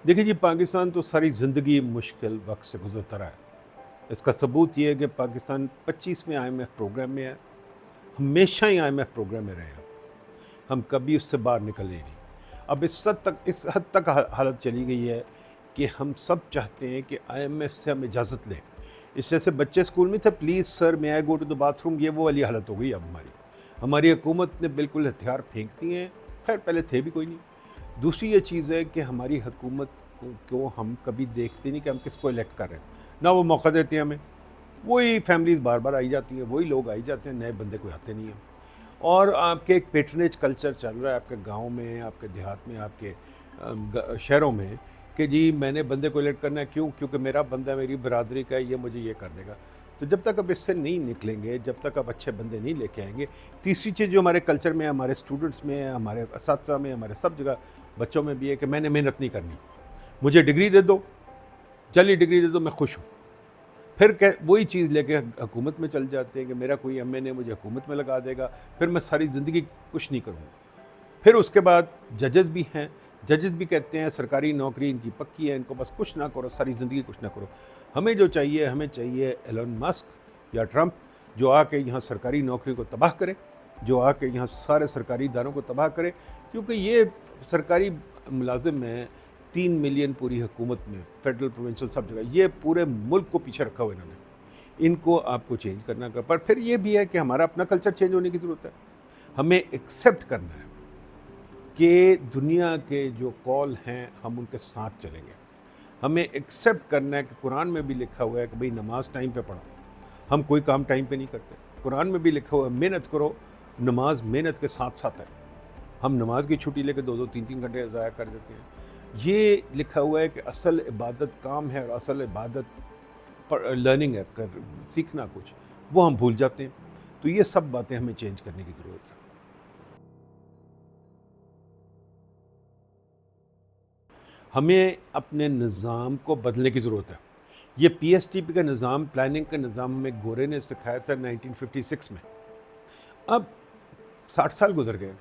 देखिए जी, पाकिस्तान तो सारी ज़िंदगी मुश्किल वक़्त से गुज़रता रहा है। इसका सबूत ये है कि पाकिस्तान 25वें आईएमएफ प्रोग्राम में है। हमेशा ही आईएमएफ प्रोग्राम में रहे हैं। हम कभी उससे बाहर निकले ही नहीं। अब इस हद तक हालत चली गई है कि हम सब चाहते हैं कि आईएमएफ से हम इजाज़त लें। इस जैसे बच्चे स्कूल में थे, please sir may I go to the bathroom, ये वो वाली हालत हो गई अब हमारी। हमारी हुकूमत ने बिल्कुल हथियार फेंक दिए हैं। खैर पहले थे भी कोई नहीं। दूसरी ये चीज़ है कि हमारी हुकूमत को हम कभी देखते नहीं कि हम किसको इलेक्ट कर रहे हैं। ना वो मौका देते हैं हमें। वही फैमिलीज़ बार-बार आई जाती हैं, वही लोग आई जाते हैं, नए बंदे कोई आते नहीं हैं। और आपके एक पैट्रनेज कल्चर चल रहा है आपके गाँव में, आपके देहात में, आपके शहरों में कि जी मैंने बंदे को इलेक्ट करना है, क्यों? क्योंकि मेरा बंदा मेरी बरादरी का है, ये मुझे ये कर देगा। तो जब तक आप इससे नहीं निकलेंगे, जब तक आप अच्छे बंदे नहीं लेके आएँगे, तीसरी चीज़ जो हमारे कल्चर में है, हमारे स्टूडेंट्स में है, हमारे असातिज़ा में, हमारे सब जगह बच्चों में भी है कि मैंने मेहनत नहीं करनी। मुझे डिग्री दे दो, जाली डिग्री दे दो, मैं खुश हूँ। फिर कह वही चीज़ लेके हुकूमत में चल जाते हैं कि मेरा कोई एमएनए मुझे हुकूमत में लगा देगा, फिर मैं सारी ज़िंदगी कुछ नहीं करूँगा। फिर उसके बाद जजेस भी हैं, जजेस भी कहते हैं सरकारी नौकरी इनकी पक्की है, इनको बस कुछ ना करो, सारी ज़िंदगी कुछ ना करो। हमें चाहिए एलन मस्क या ट्रंप, जो आके यहाँ सरकारी नौकरी को तबाह करे, जो आके यहाँ सारे सरकारी इदारों को तबाह करे, क्योंकि ये सरकारी मुलाजिम हैं 3 मिलियन पूरी हुकूमत में, फेडरल, प्रोविंशियल सब जगह, ये पूरे मुल्क को पीछे रखा हुआ है इन्होंने। इनको आपको चेंज करना का, पर फिर ये भी है कि हमारा अपना कल्चर चेंज होने की ज़रूरत है। हमें एक्सेप्ट करना है कि दुनिया के जो कॉल हैं हम उनके साथ चलेंगे। हमें एक्सेप्ट करना है कि कुरान में भी लिखा हुआ है कि भाई नमाज टाइम पे पढ़ो। हम कोई काम टाइम पे नहीं करते। कुरान में भी लिखा हुआ है मेहनत करो, नमाज मेहनत के साथ साथ है। हम नमाज की छुट्टी लेकर 2-2 3-3 घंटे ज़ाया कर देते हैं। ये लिखा हुआ है कि असल इबादत काम है और असल इबादत लर्निंग है, कर सीखना कुछ, वो हम भूल जाते हैं। तो ये सब बातें हमें चेंज करने की ज़रूरत है। हमें अपने निज़ाम को बदलने की ज़रूरत है। ये पीएसटीपी का निज़ाम, प्लानिंग का निज़ाम हमें गोरे ने सिखाया था 1956 में। अब 60 साल गुज़र गए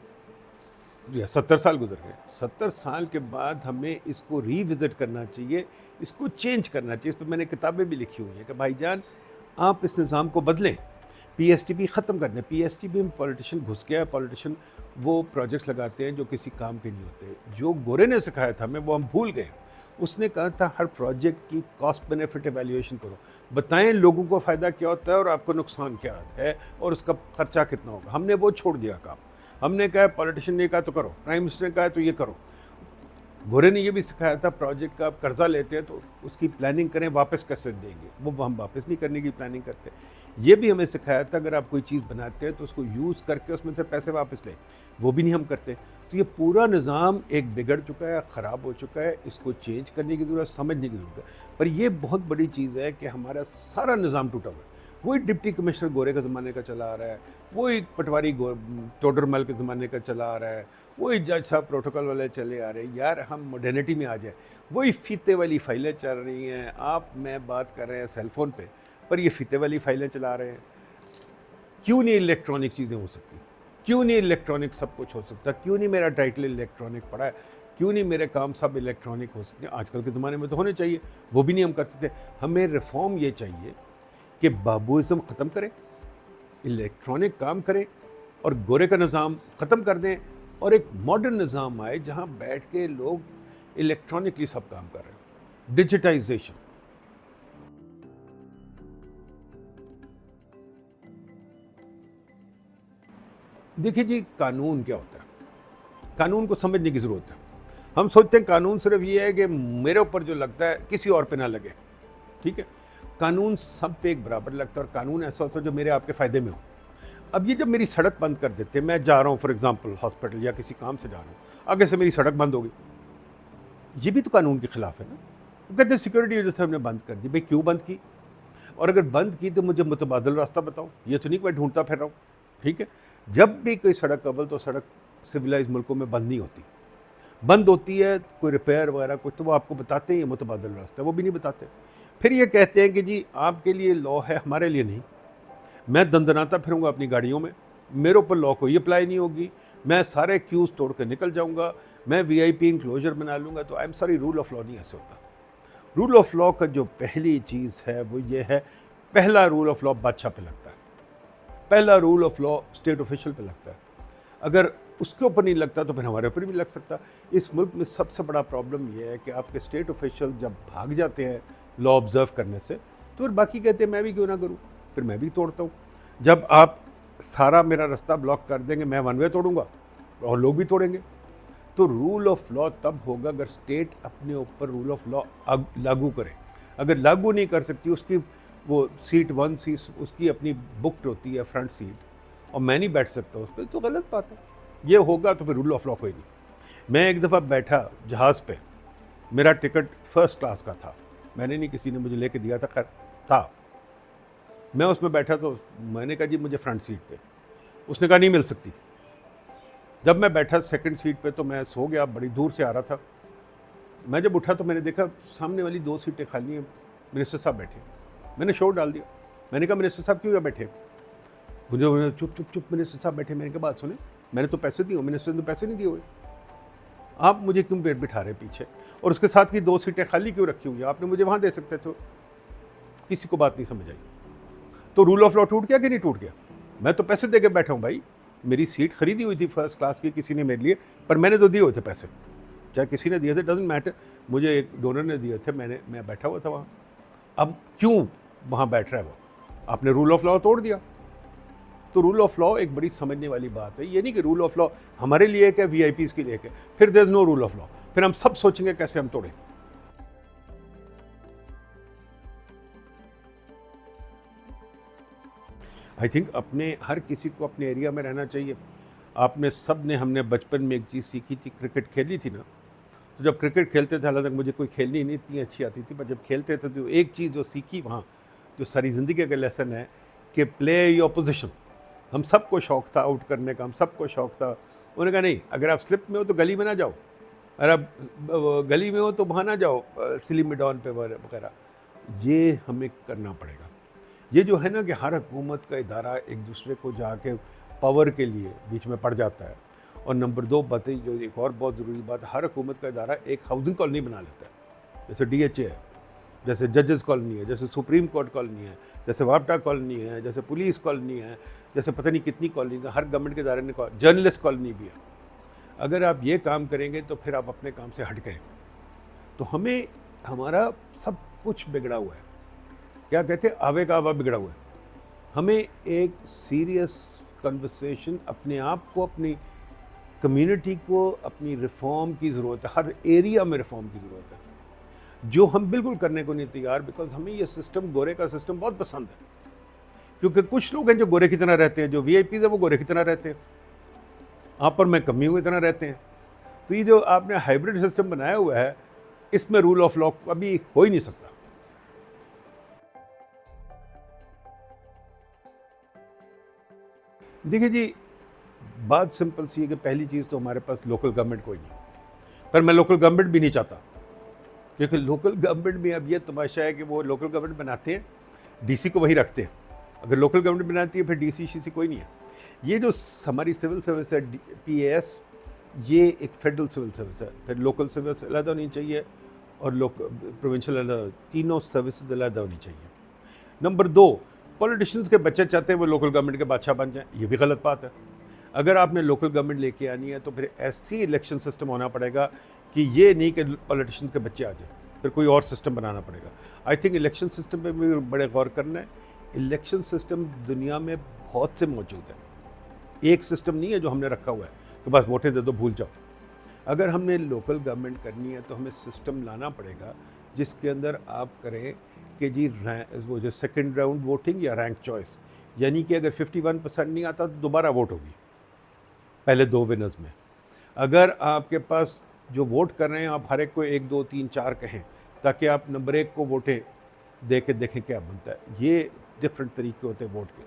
या 70 साल गुज़र गए। 70 साल के बाद हमें इसको रिविज़िट करना चाहिए, इसको चेंज करना चाहिए। इस पे मैंने किताबें भी लिखी हुई हैं कि भाईजान आप इस निज़ाम को बदलें, पीएसटीपी ख़त्म कर दें। पीएसटीपी में पॉलिटिशियन घुस गया है, पॉलिटिशियन वो प्रोजेक्ट्स लगाते हैं जो किसी काम के नहीं होते। जो गोरे ने सिखाया था हमें, वो हम भूल गए। उसने कहा था हर प्रोजेक्ट की कॉस्ट बेनिफिट इवैल्यूएशन करो, बताएं लोगों को फ़ायदा क्या होता है और आपको नुकसान क्या है और उसका खर्चा कितना होगा। हमने वो छोड़ दिया काम। हमने कहा पॉलिटिशियन ने कहा तो करो, प्राइम मिनिस्टर ने कहा तो ये करो। गोरे ने ये भी सिखाया था प्रोजेक्ट का आप कर्जा लेते हैं तो उसकी प्लानिंग करें, वापस कैसे देंगे, वो हम वापस नहीं करने की प्लानिंग करते। ये भी हमें सिखाया था अगर आप कोई चीज़ बनाते हैं तो उसको यूज़ करके उसमें से पैसे वापस लें, वो भी नहीं हम करते। तो ये पूरा निज़ाम एक बिगड़ चुका है, ख़राब हो चुका है, इसको चेंज करने की ज़रूरत, समझने की ज़रूरत है। पर ये बहुत बड़ी चीज़ है कि हमारा सारा निज़ाम टूटा हुआ है। वही डिप्टी कमिश्नर गोरे के ज़माने का चला आ रहा है, वही पटवारी टोडरमल के ज़माने का चला आ रहा है, वही जज साहब प्रोटोकॉल वाले चले आ रहे हैं। यार हम मॉडर्निटी में आ जाए, वही फीते वाली फाइलें चल रही हैं। आप मैं बात कर रहे हैं सेलफोन पे, पर ये फीते वाली फाइलें चला रहे हैं। क्यों नहीं इलेक्ट्रॉनिक चीज़ें हो सकती? क्यों नहीं इलेक्ट्रॉनिक सब कुछ हो सकता? क्यों नहीं मेरा टाइटल इलेक्ट्रॉनिक पड़ा है? क्यों नहीं मेरे काम सब इलेक्ट्रॉनिक हो सकते हैं? आजकल के ज़माने में तो होने चाहिए, वो भी नहीं हम कर सकते। हमें रिफॉर्म ये चाहिए कि बाबूइज़्म ख़त्म करें, इलेक्ट्रॉनिक काम करें और गोरे का निज़ाम ख़त्म कर दें और एक मॉडर्न निज़ाम आए जहाँ बैठ के लोग इलेक्ट्रॉनिकली सब काम कर रहे हैं। डिजिटाइजेशन। देखिए जी, कानून क्या होता है? कानून को समझने की ज़रूरत है। हम सोचते हैं कानून सिर्फ ये है कि मेरे ऊपर जो लगता है किसी और पे ना लगे, ठीक है? कानून सब पे एक बराबर लगता है और कानून ऐसा होता है जो मेरे आपके फ़ायदे में हो। अब ये जब मेरी सड़क बंद कर देते हैं, मैं जा रहा हूँ फॉर एग्ज़ाम्पल हॉस्पिटल या किसी काम से जा रहा हूँ, आगे से मेरी सड़क बंद हो गई, ये भी तो कानून के खिलाफ है ना? वो कहते हैं सिक्योरिटी वजह से हमने बंद कर दी। भाई क्यों बंद की? और अगर बंद की तो मुझे मुतबादल रास्ता बताओ, ये तो नहीं कि मैं ढूंढता फिर रहा हूँ, ठीक है? जब भी कोई सड़क अव्वल तो सड़क सिविलाइज मुल्कों में बंद नहीं होती, बंद होती है कोई रिपेयर वगैरह कुछ, तो वो आपको बताते हैं ये मुतबादल रास्ता, वो भी नहीं बताते। फिर ये कहते हैं कि जी आपके लिए लॉ है, हमारे लिए नहीं। मैं दंदनाता फिरूंगा अपनी गाड़ियों में, मेरे ऊपर लॉ कोई अप्लाई नहीं होगी, मैं सारे क्यूज़ तोड़ के निकल जाऊंगा, मैं वीआईपी इंक्लोजर बना लूँगा। तो I am sorry, rule of law नहीं ऐसे होता। रूल ऑफ लॉ का जो पहली चीज़ है वो ये है, पहला रूल ऑफ लॉ बादशाह पे लगता है, पहला rule of law state official पे लगता है। अगर उसके ऊपर नहीं लगता तो फिर हमारे ऊपर भी लग सकता। इस मुल्क में सबसे बड़ा प्रॉब्लम यह है कि आपके स्टेट ऑफिशियल जब भाग जाते हैं लॉ ऑब्जर्व करने से, तो फिर बाकी कहते हैं मैं भी क्यों ना करूं, फिर मैं भी तोड़ता हूं। जब आप सारा मेरा रास्ता ब्लॉक कर देंगे, मैं वन वे तोड़ूंगा और लोग भी तोड़ेंगे। तो रूल ऑफ लॉ तब होगा अगर स्टेट अपने ऊपर रूल ऑफ लॉ लागू करे। अगर लागू नहीं कर सकती, उसकी वो सीट 1 सीट उसकी अपनी बुकड होती है फ्रंट सीट, और मैं नहीं बैठ सकता उस पर, तो गलत बात है। ये होगा तो फिर रूल ऑफ लॉ कोई नहीं। मैं एक दफ़ा बैठा जहाज़ पे, मेरा टिकट फर्स्ट क्लास का था, मैंने नहीं, किसी ने मुझे लेके दिया था, खैर था। मैं उसमें बैठा तो मैंने कहा जी मुझे फ्रंट सीट पे, उसने कहा नहीं मिल सकती। जब मैं बैठा सेकंड सीट पे तो मैं सो गया, बड़ी दूर से आ रहा था। मैं जब उठा तो मैंने देखा सामने वाली 2 सीटें खाली हैं, मिनिस्टर साहब बैठे। मैंने शोर डाल दिया, मैंने कहा मिनिस्टर साहब क्यों यहाँ बैठे? मुझे चुप चुप चुप, मिनिस्टर साहब बैठे। मैंने कहा बात सुने, मैंने तो पैसे दिए, मिनिस्टर ने तो पैसे नहीं दिए हुए, आप मुझे क्यों बिठा रहे पीछे? और उसके साथ की 2 सीटें खाली क्यों रखी हुई हैं? आपने मुझे वहाँ दे सकते थे। किसी को बात नहीं समझ आई। तो रूल ऑफ लॉ टूट गया कि नहीं टूट गया? मैं तो पैसे दे के बैठा हूँ भाई, मेरी सीट खरीदी हुई थी फर्स्ट क्लास की किसी ने मेरे लिए, पर मैंने तो दिए हुए थे पैसे, चाहे किसी ने दिए थे, डजेंट मैटर, मुझे एक डोनर ने दिए थे, मैं बैठा हुआ था वहाँ। अब क्यों वहाँ बैठ रहा है वो? आपने रूल ऑफ लॉ तोड़ दिया। तो रूल ऑफ लॉ एक बड़ी समझने वाली बात है। ये नहीं कि रूल ऑफ लॉ हमारे लिए क्या, वीआईपीज़ के लिए क्या, फिर there is no rule of law, फिर हम सब सोचेंगे कैसे हम तोड़ें। आई थिंक अपने हर किसी को अपने एरिया में रहना चाहिए। आपने सब ने, हमने बचपन में एक चीज़ सीखी थी, क्रिकेट खेली थी ना, तो जब क्रिकेट खेलते थे, हालांकि मुझे कोई खेलनी नहीं इतनी अच्छी आती थी, पर जब खेलते थे तो एक चीज़ जो सीखी वहाँ, जो सारी ज़िंदगी का लेसन है कि प्ले योर पोजीशन। हम सबको शौक़ था आउट करने का, हम सबको शौक़ था। उन्होंने कहा नहीं, अगर आप स्लिप में हो तो गली में ना जाओ, अगर आप गली में हो तो वहाँ ना जाओ सिली मिडॉन पे वगैरह। ये हमें करना पड़ेगा। ये जो है ना कि हर हुकूमत का इदारा एक दूसरे को जाके पावर के लिए बीच में पड़ जाता है। और नंबर 2 बातें, जो एक और बहुत ज़रूरी बात, हर हुकूमत का इदारा एक हाउसिंग कॉलोनी बना लेता है। जैसे डीएचए है, जैसे जजेस कॉलोनी है, जैसे सुप्रीम कोर्ट कॉलोनी है, जैसे वापटा कॉलोनी है, जैसे पुलिस कॉलोनी है, जैसे पता नहीं कितनी कॉलोनी है, हर गवर्नमेंट के इदारे ने, जर्नलिस्ट कॉलोनी भी है। अगर आप ये काम करेंगे तो फिर आप अपने काम से हट गए। तो हमें, हमारा सब कुछ बिगड़ा हुआ है, क्या कहते हैं, आवे का आवा बिगड़ा हुआ है। हमें एक सीरियस कन्वर्सेशन, अपने आप को, अपनी कम्युनिटी को, अपनी रिफॉर्म की ज़रूरत है। हर एरिया में रिफॉर्म की ज़रूरत है, जो हम बिल्कुल करने को नहीं तैयार, बिकॉज हमें ये सिस्टम, गोरे का सिस्टम बहुत पसंद है। क्योंकि कुछ लोग हैं जो गोरे की तरह रहते हैं, जो वीआईपीज़ है वो गोरे की तरह रहते हैं, आप और मैं कमी हुई तरह रहते हैं। तो ये जो आपने हाइब्रिड सिस्टम बनाया हुआ है, इसमें रूल ऑफ लॉ कभी हो ही नहीं सकता। देखिए जी, बात सिंपल सी है कि पहली चीज़ तो हमारे पास लोकल गवर्नमेंट कोई नहीं, पर मैं लोकल गवर्नमेंट भी नहीं चाहता, क्योंकि लोकल गवर्नमेंट में अब ये तमाशा है कि वो लोकल गवर्नमेंट बनाते हैं, डीसी को वही रखते हैं। अगर लोकल गवर्नमेंट बनाती है फिर डीसी शीसी कोई नहीं है। ये जो हमारी सिविल सर्विस है, पीएएस, ये एक फेडरल सिविल सर्विस है, फिर लोकल सर्विस अलग होनी चाहिए और प्रोविंशियल अलग, तीनों सर्विसेज अलग होनी चाहिए। नंबर 2, पॉलिटिशियंस के बच्चे चाहते हैं वो लोकल गवर्नमेंट के बादशाह बन जाएं, ये भी गलत बात है। अगर आपने लोकल गवर्नमेंट लेके आनी है तो फिर ऐसी इलेक्शन सिस्टम होना पड़ेगा कि ये नहीं कि पॉलिटिशियंस के बच्चे आ जाए, फिर कोई और सिस्टम बनाना पड़ेगा। आई थिंक इलेक्शन सिस्टम पे भी बड़े गौर करना है। इलेक्शन सिस्टम दुनिया में बहुत से मौजूद है, एक सिस्टम नहीं है जो हमने रखा हुआ है कि बस वोटें दे दो भूल जाओ। अगर हमने लोकल गवर्नमेंट करनी है तो हमें सिस्टम लाना पड़ेगा जिसके अंदर आप करें कि जी वो जो सेकंड राउंड वोटिंग या रैंक चॉइस, यानी कि अगर 51% नहीं आता तो दोबारा वोट होगी पहले 2 विनर्स में। अगर आपके पास जो वोट कर रहे हैं आप हर एक को 1 2 3 4 कहें, ताकि आप नंबर 1 को वोटें दे के देखें क्या बनता है। ये डिफरेंट तरीके होते हैं वोट के।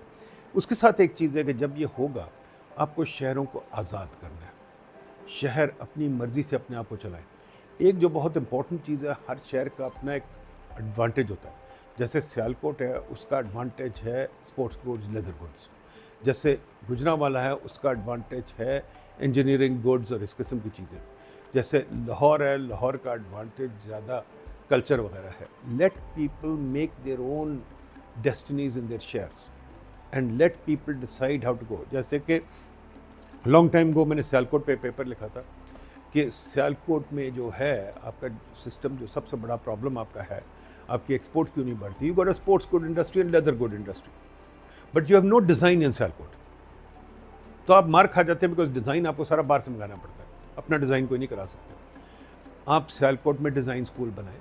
उसके साथ एक चीज़ है कि जब ये होगा, आपको शहरों को आज़ाद करना है, शहर अपनी मर्ज़ी से अपने आप को चलाएं। एक जो बहुत इंपॉर्टेंट चीज़ है, हर शहर का अपना एक एडवांटेज होता है। जैसे सियालकोट है, उसका एडवांटेज है स्पोर्ट्स गुड्स, लेदर गुड्स। जैसे गुजरांवाला है, उसका एडवांटेज है इंजीनियरिंग गुड्स और इस किस्म की चीज़ें। जैसे लाहौर है, लाहौर का एडवांटेज ज़्यादा कल्चर वगैरह है। Let people make their own destinies in their shares and let people decide how to go. जैसे कि लॉन्ग टाइम गो मैंने सियालकोट पे पेपर लिखा था कि सियालकोट में जो है आपका सिस्टम, जो सबसे बड़ा प्रॉब्लम आपका है, आपकी एक्सपोर्ट क्यों नहीं बढ़ती। You got a sports good industry and leather good industry, but you have no design in Sialkot. तो आप मार खा जाते हैं बिकॉज डिज़ाइन आपको सारा बाहर से मंगाना पड़ता है, अपना डिज़ाइन कोई नहीं करा सकते। आप सियालकोट में डिज़ाइन स्कूल बनाएं,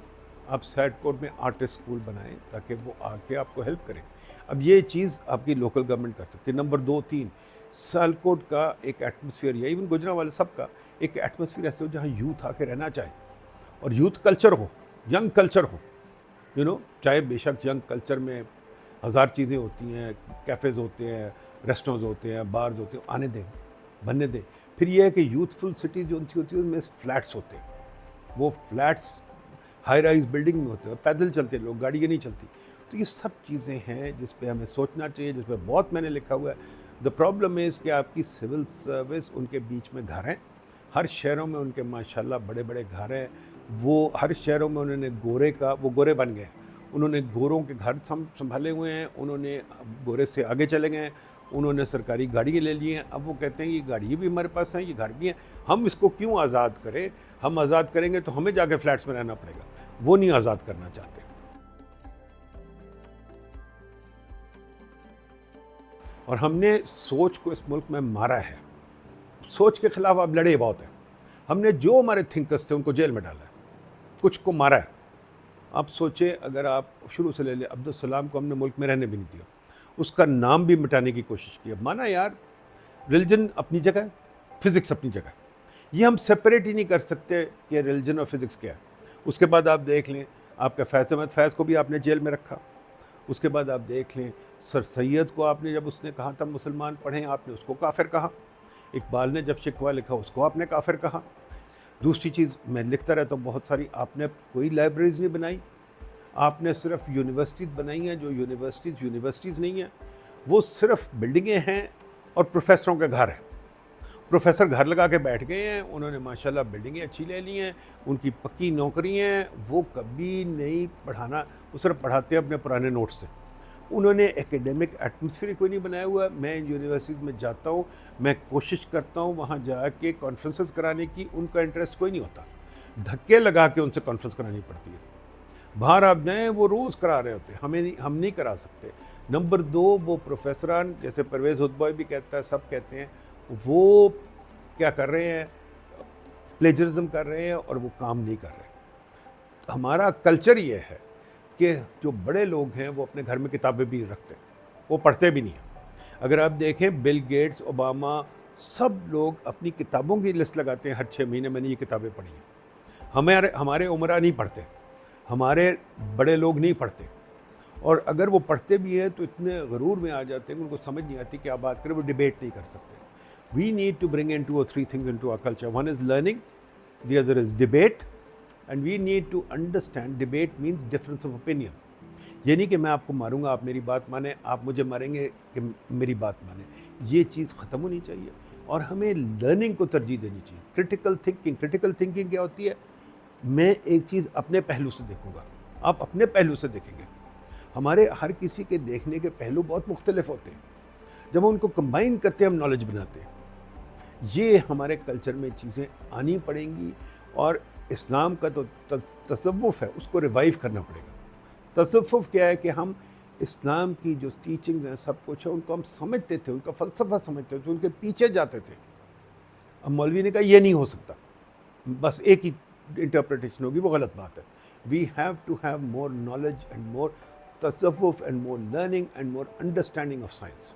आप सियालकोट में आर्टिस्ट स्कूल बनाएं ताकि वो आके आपको हेल्प करें। अब ये चीज़ आपकी लोकल गवर्नमेंट कर सकती है। नंबर 2, 3, सियालकोट का एक एटमॉस्फेयर, या इवन गुजरांवाला सबका एक एटमॉस्फेयर ऐसे हो जहाँ यूथ आके रहना चाहे और यूथ कल्चर हो, यंग कल्चर हो। यू नो, चाहे बेशक यंग कल्चर में हज़ार चीज़ें होती हैं, कैफ़ेज़ होते हैं, रेस्टोरेंट्स होते हैं, बार्स होते हैं, आने दें, बनने दें। फिर ये है कि यूथफुल सिटी जो उनकी होती है उनमें फ्लैट्स होते हैं। वो फ्लैट्स हाई राइज बिल्डिंग में होते हैं, पैदल चलते हैं लोग, गाड़ियाँ नहीं चलती। तो ये सब चीज़ें हैं जिस पे हमें सोचना चाहिए, जिस पे बहुत मैंने लिखा हुआ है। द प्रॉब्लम इज़ कि आपकी सिविल सर्विस, उनके बीच में घर हैं, हर शहरों में उनके माशाल्लाह बड़े बड़े घर हैं। वो हर शहरों में उन्होंने वो गोरे बन गए हैं, उन्होंने गोरों के घर संभाले हुए हैं, उन्होंने गोरे से आगे चले गए हैं, उन्होंने सरकारी गाड़ियाँ ले ली हैं। अब वो कहते हैं ये गाड़ी भी हमारे पास हैं, ये घर भी हैं, हम इसको क्यों आज़ाद करें। हम आज़ाद करेंगे तो हमें जाके फ्लैट्स में रहना पड़ेगा, वो नहीं आज़ाद करना चाहते। और हमने सोच को इस मुल्क में मारा है, सोच के खिलाफ अब लड़े बहुत हैं। हमने जो हमारे थिंकर्स थे उनको जेल में डाला है, कुछ को मारा है। आप सोचें, अगर आप शुरू से ले लें, अब्दुल सलाम को हमने मुल्क में रहने भी नहीं दिया, उसका नाम भी मिटाने की कोशिश की। माना यार, रिलीजन अपनी जगह, फिज़िक्स अपनी जगह, ये हम सेपरेट ही नहीं कर सकते कि रिलीजन और फिज़िक्स क्या है। उसके बाद आप देख लें, आपका फैज़ अहमद फैज़ को भी आपने जेल में रखा। उसके बाद आप देख लें, सर सैयद को आपने, जब उसने कहा था मुसलमान पढ़ें, आपने उसको काफिर कहा। इकबाल ने जब शिकवा लिखा, उसको आपने काफिर कहा। दूसरी चीज़, मैं लिखता रहता हूँ बहुत सारी, आपने कोई लाइब्रेरीज़ नहीं बनाई, आपने सिर्फ यूनिवर्सिटीज़ बनाई हैं जो यूनिवर्सिटीज़ नहीं हैं, वो सिर्फ बिल्डिंगें हैं और प्रोफेसरों के घर हैं। प्रोफेसर घर लगा के बैठ गए हैं, उन्होंने माशाल्लाह बिल्डिंगें अच्छी ले ली हैं, उनकी पक्की नौकरी हैं, वो कभी नहीं पढ़ाना, वो सिर्फ पढ़ाते हैं अपने पुराने नोट्स से। उन्होंने एकेडमिक एटमॉस्फेयर कोई नहीं बनाया हुआ। मैं यूनिवर्सिटी में जाता हूँ, मैं कोशिश करता हूँ वहाँ जाके कॉन्फ्रेंसेस कराने की, उनका इंटरेस्ट कोई नहीं होता, धक्के लगा के उनसे कॉन्फ्रेंस करानी पड़ती है। बाहर आप जाएँ, वो रोज़ करा रहे होते हैं, हम नहीं करा सकते। नंबर 2, वो प्रोफेसरान, जैसे परवेज़ हुतबॉय भी कहता है, सब कहते हैं, वो क्या कर रहे हैं, प्लेजरिज्म कर रहे हैं और वो काम नहीं कर रहे। हमारा कल्चर ये है कि जो बड़े लोग हैं वो अपने घर में किताबें भी नहीं रखते, वो पढ़ते भी नहीं हैं। अगर आप देखें, बिल गेट्स, ओबामा, सब लोग अपनी किताबों की लिस्ट लगाते हैं हर 6 महीने, मैंने ये किताबें पढ़ी हैं। हमारे उमरा नहीं पढ़ते, हमारे बड़े लोग नहीं पढ़ते, और अगर वो पढ़ते भी हैं तो इतने गरूर में आ जाते हैं, उनको समझ नहीं आती क्या बात करें, वो डिबेट नहीं कर सकते। We need to bring in 2 or 3 things into our culture. One is learning, the other is debate, and we need to understand debate means difference of opinion. ये नहीं कि मैं आपको मारूंगा, आप मेरी बात माने, आप मुझे मारेंगे कि मेरी बात माने। ये चीज़ ख़त्म होनी चाहिए और हमें लर्निंग को तरजीह देनी चाहिए। क्रिटिकल थिंकिंग क्या होती है? मैं एक चीज़ अपने पहलू से देखूंगा, आप अपने पहलू से देखेंगे। हमारे हर किसी के देखने के पहलू बहुत मुख्तलिफ होते हैं, जब हम उनको कंबाइन करते हैं हम नॉलेज बनाते हैं। ये हमारे कल्चर में चीज़ें आनी पड़ेंगी, और इस्लाम का तो तसव्वुफ़ है, उसको रिवाइव करना पड़ेगा। तसव्वुफ़ क्या है कि हम इस्लाम की जो टीचिंग्स हैं, सब कुछ है, उनको हम समझते थे, उनका फ़लसफ़ा समझते थे, उनके पीछे जाते थे। अब मौलवी ने कहा ये नहीं हो सकता, बस एक ही इंटरप्रिटेशन होगी, वो गलत बात है। We have to have more knowledge and more तसव्वुफ़ and more learning and more understanding of science.